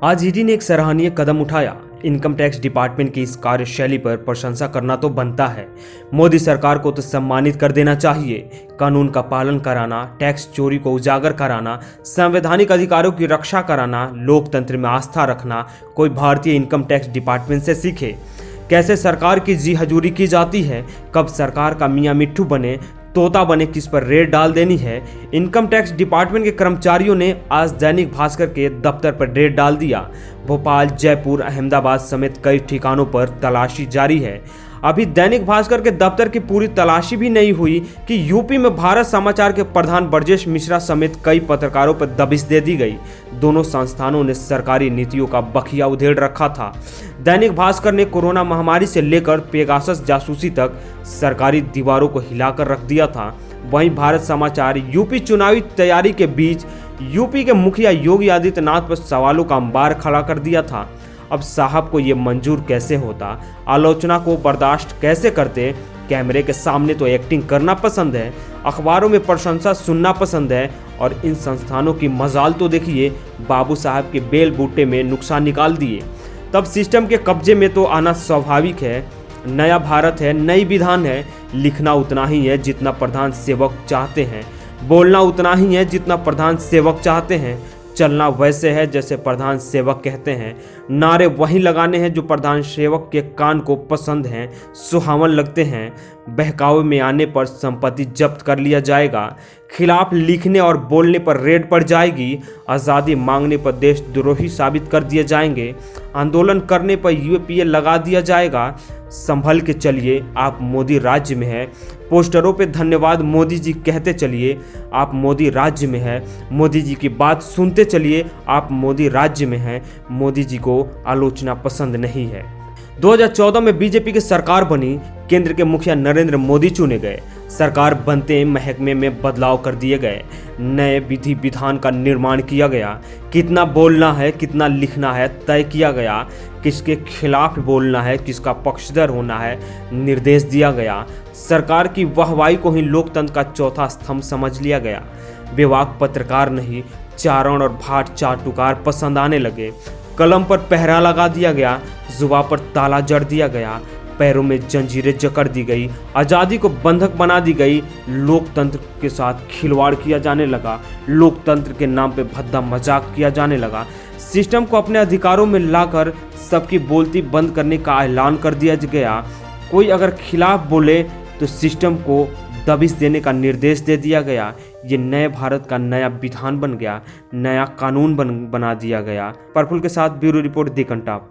आज ईडी ने एक सराहनीय कदम उठाया। इनकम टैक्स डिपार्टमेंट की इस कार्यशैली पर प्रशंसा करना तो बनता है। मोदी सरकार को तो सम्मानित कर देना चाहिए। कानून का पालन कराना, टैक्स चोरी को उजागर कराना, संवैधानिक अधिकारों की रक्षा कराना, लोकतंत्र में आस्था रखना कोई भारतीय इनकम टैक्स डिपार्टमेंट से सीखे। कैसे सरकार की जी हजूरी की जाती है, कब सरकार का मियाँ मिट्ठू बने, तोता बने, किस पर रेड डाल देनी है। इनकम टैक्स डिपार्टमेंट के कर्मचारियों ने आज दैनिक भास्कर के दफ्तर पर रेड डाल दिया। भोपाल, जयपुर, अहमदाबाद समेत कई ठिकानों पर तलाशी जारी है। अभी दैनिक भास्कर के दफ्तर की पूरी तलाशी भी नहीं हुई कि यूपी में भारत समाचार के प्रधान ब्रजेश मिश्रा समेत कई पत्रकारों पर दबिश दे दी गई। दोनों संस्थानों ने सरकारी नीतियों का बखिया उधेड़ रखा था। दैनिक भास्कर ने कोरोना महामारी से लेकर पेगासस जासूसी तक सरकारी दीवारों को हिलाकर रख दिया था। वहीं भारत समाचार यूपी चुनावी तैयारी के बीच यूपी के मुखिया योगी आदित्यनाथ पर सवालों का अंबार खड़ा कर दिया था। अब साहब को ये मंजूर कैसे होता, आलोचना को बर्दाश्त कैसे करते। कैमरे के सामने तो एक्टिंग करना पसंद है, अखबारों में प्रशंसा सुनना पसंद है, और इन संस्थानों की मजाल तो देखिए, बाबू साहब के बेल बूटे में नुकसान निकाल दिए। तब सिस्टम के कब्जे में तो आना स्वाभाविक है। नया भारत है, नई विधान है। लिखना उतना ही है जितना प्रधान सेवक चाहते हैं, बोलना उतना ही है जितना प्रधान सेवक चाहते हैं, चलना वैसे है जैसे प्रधान सेवक कहते हैं, नारे वही लगाने हैं जो प्रधान सेवक के कान को पसंद हैं, सुहावन लगते हैं। बहकावे में आने पर संपत्ति जब्त कर लिया जाएगा, खिलाफ लिखने और बोलने पर रेड पड़ जाएगी, आज़ादी मांगने पर देशद्रोही साबित कर दिए जाएंगे, आंदोलन करने पर यूएपीए लगा दिया जाएगा। संभल के चलिए, आप मोदी राज्य में हैं। पोस्टरों पे धन्यवाद मोदी जी कहते चलिए, आप मोदी राज्य में हैं। मोदी जी की बात सुनते चलिए, आप मोदी राज्य में हैं। मोदी जी को आलोचना पसंद नहीं है। 2014 में बीजेपी की सरकार बनी, केंद्र के मुखिया नरेंद्र मोदी चुने गए। सरकार बनते महकमे में बदलाव कर दिए गए, नए विधि विधान का निर्माण किया गया, कितना बोलना है कितना लिखना है तय किया गया, किसके खिलाफ बोलना है किसका पक्षधर होना है निर्देश दिया गया। सरकार की वाहवाही को ही लोकतंत्र का चौथा स्तंभ समझ लिया गया। बेबाक पत्रकार नहीं, चारण और भाट चाटुकार पसंद आने लगे। कलम पर पहरा लगा दिया गया, जुबान पर ताला जड़ दिया गया, पैरों में जंजीरें जकड़ दी गई, आज़ादी को बंधक बना दी गई। लोकतंत्र के साथ खिलवाड़ किया जाने लगा, लोकतंत्र के नाम पे भद्दा मजाक किया जाने लगा। सिस्टम को अपने अधिकारों में लाकर सबकी बोलती बंद करने का ऐलान कर दिया गया। कोई अगर खिलाफ बोले तो सिस्टम को दबिश देने का निर्देश दे दिया गया। ये नए भारत का नया विधान बन गया, नया कानून बना दिया गया। प्रफुल्ल के साथ ब्यूरो रिपोर्ट दी कंटाप।